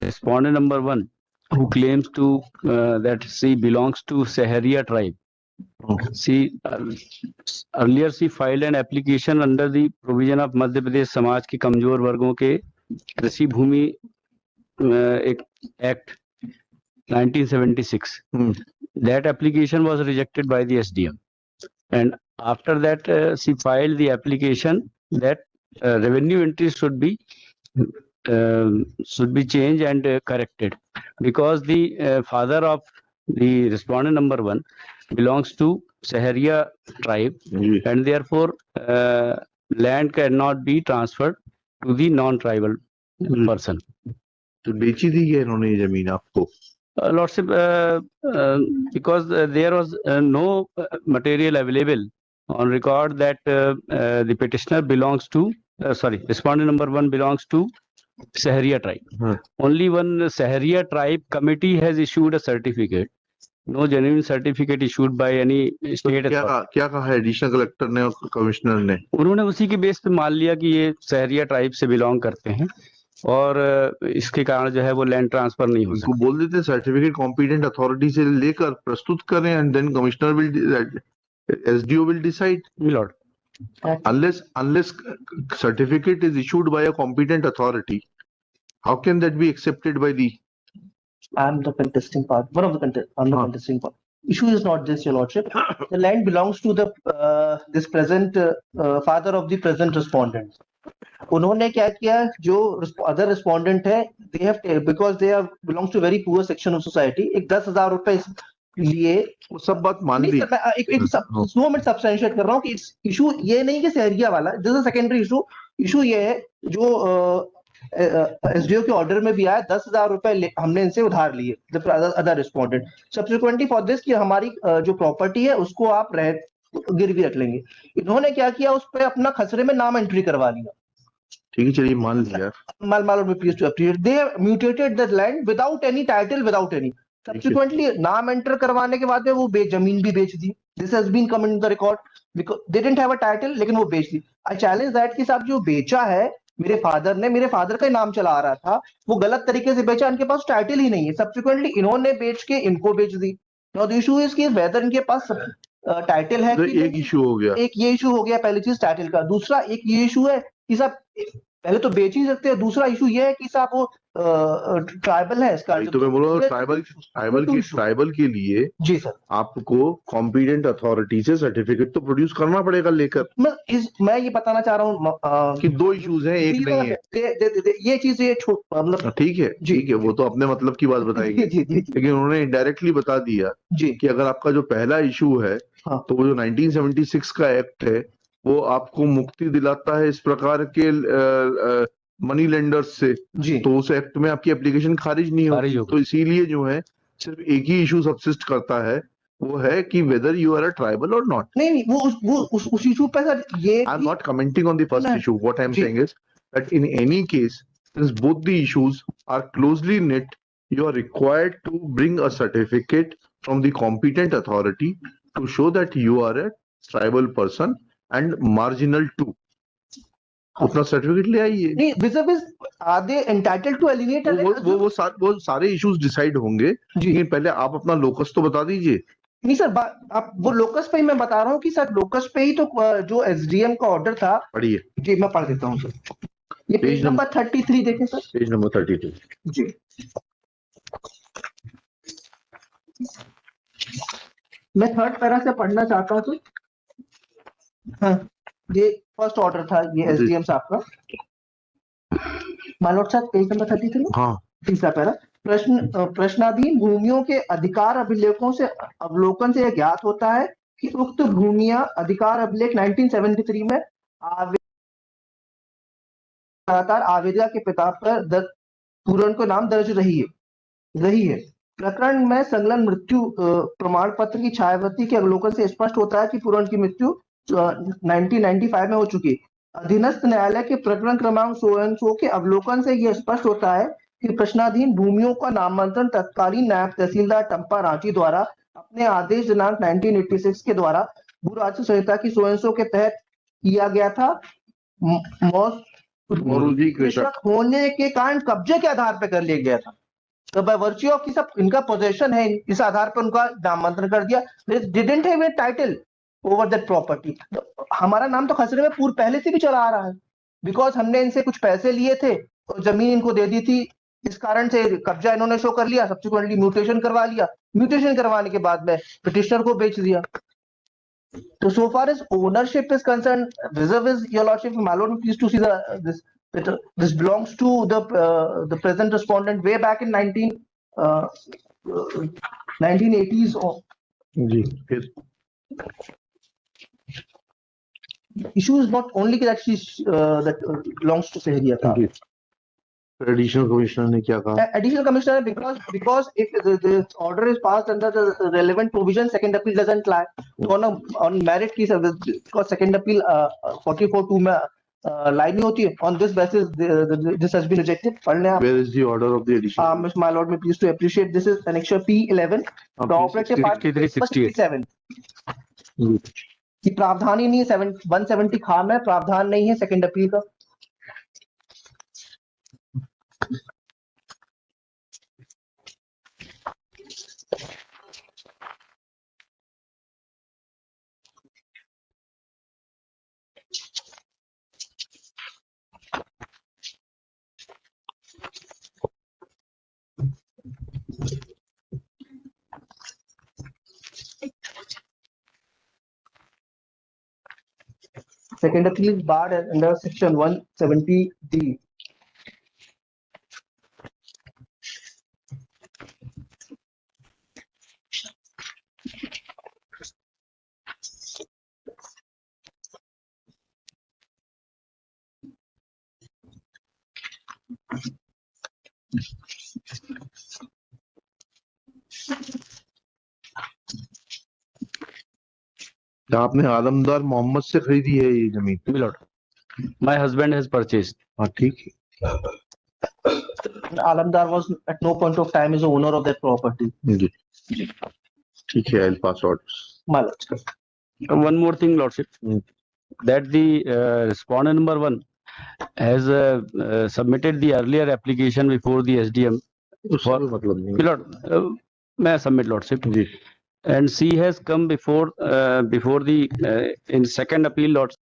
respondent number 1 who claims to that she belongs to Saharia tribe. She earlier she filed an application under the provision of Madhya Pradesh समाज के कमजोर वर्गों के कृषि भूमि एक act 1976. That application was rejected by the SDM, and after that she filed the application that revenue entries should be changed and corrected, because the father of the respondent number 1 belongs to Saharia tribe, and therefore land cannot be transferred to the non-tribal person. तो बेची दी है इन्होंने ये जमीन आपको? Lordship, because there was no material available on record that the petitioner belongs to, respondent number 1 belongs to Saharia tribe. Only one Saharia tribe committee has issued a certificate. No genuine certificate issued by any state authority. क्या कहा है additional collector ने और commissioner ने? उन्होंने उसी के base पे मान लिया कि ये सहरिया ट्राइब से बिलोंग करते हैं और इसके कारण जो है वो लैंड ट्रांसफर नहीं हो सकता। उनको बोल देते सर्टिफिकेट कॉम्पिटेंट अथॉरिटी से लेकर प्रस्तुत करें and then commissioner will SDO will decide. Milord, unless certificate is issued by a competent authority, how can that be accepted by the? I'm the contesting part. One of the contesting part. Issue is not this, Your Lordship. The land belongs to the this present father of the present respondent. उन्होंने क्या किया, जो other respondent है, they have because they are belongs to very poor section of society, एक 10,000 रुपए लिए वो सब बात मान ली। एक सब्सटेंशिएट कर रहा हूँ कि इशू ये नहीं कि सहरिया वाला, this is secondary issue. Issue ये है जो एसडीओ के ऑर्डर में भी आया, 10,000 रुपए हमने इनसे उधार लिए other respondent. Subsequently for this कि हमारी जो प्रॉपर्टी है उसको आप गिरवी रख लेंगे। इन्होंने क्या किया, उस पर अपना खसरे में नाम एंट्री करवा लिया। ठीक है, चलिए मान लिया। They mutated the land without any title, without any. Subsequently, नाम एंटर करवाने के बाद में वो जमीन भी बेच दी। This has been come in the record because they didn't have a title, लेकिन वो बेच दी। I challenge that कि साहब जो बेचा है मेरे फादर का नाम चला रहा था, वो गलत तरीके से बेचा, इनके पास टाइटल ही नहीं है। Subsequently इन्होंने बेच के इनको बेच दी। Now the issue is कि whether इनके पास टाइटल है कि एक इशू हो गया, एक ये इशू हो गया पहली चीज टाइटल का। दूसरा एक ये इशू है कि साहब पहले तो बेच ही सकते हैं, दूसरा इशू ये है कि साहब वो ट्राइबल है इसका। तो मैं बोल रहा हूँ ट्राइबल के लिए जी सर आपको कॉम्पिटेंट अथॉरिटी से सर्टिफिकेट तो प्रोड्यूस करना पड़ेगा लेकर। मैं ये बताना चाह रहा हूँ कि दो इश्यूज हैं, एक नहीं है। ये चीज ये मतलब ठीक है, वो तो अपने मतलब की बात बताएंगे, लेकिन उन्होंने इनडायरेक्टली बता दिया कि अगर आपका जो पहला इशू है तो वो जो 1976 का एक्ट है वो आपको मुक्ति दिलाता है इस प्रकार के मनी लेंडर्स से, तो उस एक्ट में आपकी एप्लीकेशन खारिज नहीं होगी। तो इसीलिए जो है सिर्फ एक ही इशू सब्सिस्ट करता है, वो है कि whether you are a tribal और नॉट। नहीं वो उस इशू पे सर ये I am not commenting on the first issue. What I am saying is that in any case since both the issues are closely knit, you are required to bring a certificate from the competent authority to show that you are a tribal person and marginal too. अपना certificate ले आइए। नहीं vis-a-vis are they entitled to alienate? वो सारे issues decide होंगे, लेकिन पहले आप अपना लोकस तो बता दीजिए। नहीं सर, आप वो लोकस पे ही मैं बता रहा हूँ कि सर लोकस पे ही तो जो एसडीएम का ऑर्डर था। पढ़िए जी, मैं पढ़ देता हूँ सर। ये पेज नंबर 33 देखें सर। पेज नंबर 33 जी। मैं थर्ड पैरा से पढ़ना चाहता हूँ सर। हाँ, ये फर्स्ट ऑर्डर था, ये एसडीएम साहब का। मानोट साहब पेज नंबर 33। हाँ, तीसरा पैरा। प्रश्नाधीन भूमियों के अधिकार अभिलेखों से अवलोकन से यह ज्ञात होता है कि उक्त भूमियां अधिकार अभिलेख 1973 में लगातार आवेदक के पिता पर पूरण को नाम दर्ज रही है। प्रकरण में संलग्न मृत्यु प्रमाण पत्र की छायावती के अवलोकन से स्पष्ट होता है कि पूरण की मृत्यु 1995 में हो चुकी। अधीनस्थ न्यायालय के प्रकरण क्रमांक 100 के अवलोकन से यह स्पष्ट होता है कि प्रश्नाधीन भूमियों का नामांतरण तत्कालीन नायब तहसीलदार टंपा रांची द्वारा अपने आदेश दिनांक 1986 के द्वारा भू राजस्व संहिता की 100 के तहत किया गया था। मोरूजी कृषक कृषक होने के कारण कब्जे के आधार पर कर लिया गया था। तो बाय वर्च्यू ऑफ कि सब इनका पोजेशन है, इस आधार पर उनका नामांतरण कर दिया। Didn't have a title over that property. हमारा नाम तो खसरे में पूर्व पहले से भी चला आ रहा है, बिकॉज हमने इनसे कुछ पैसे लिए थे और जमीन इनको दे दी थी, इस कारण से कब्जा इन्होंने शो कर लिया, सब्सिक्वेंटली म्यूटेशन करवा लिया, म्यूटेशन करवाने के बाद में पिटिशनर को बेच दिया। तो so far as ownership is concerned, vis-a-vis your lordship, my lord, pleased to see this belongs to the present respondent way back in 1980s. जी, फिर Issue is not only that that belongs to Sehriya Khan. Additional commissioner ने क्या कहा? Additional commissioner, because if the order is passed under the relevant provision, second appeal doesn't lie. On merit case, because second appeal 44(2) में lie नहीं होती है. On this basis, this has been rejected. पढ़ने आप. Where is the order of the addition? My lord, may please to appreciate, this is annexure P11, the operative part 67. कि प्रावधान ही नहीं है, 170 खाम है, प्रावधान नहीं है सेकंड अपील का. Second appeal is barred under section 170D. आपने आलमदार मोहम्मद से खरीदी है ये जमीन? My lord, my husband has purchased. हाँ, ठीक है। Alamdar was at no point of time is the owner of that property. जी, ठीक है, I'll pass orders. My lord. One more thing, lordship, that the respondent number 1 has submitted the earlier application before the SDM. उसका कोई मतलब नहीं। My lord, may I submit, lordship? Ji, And she has come before the in second appeal, lordship.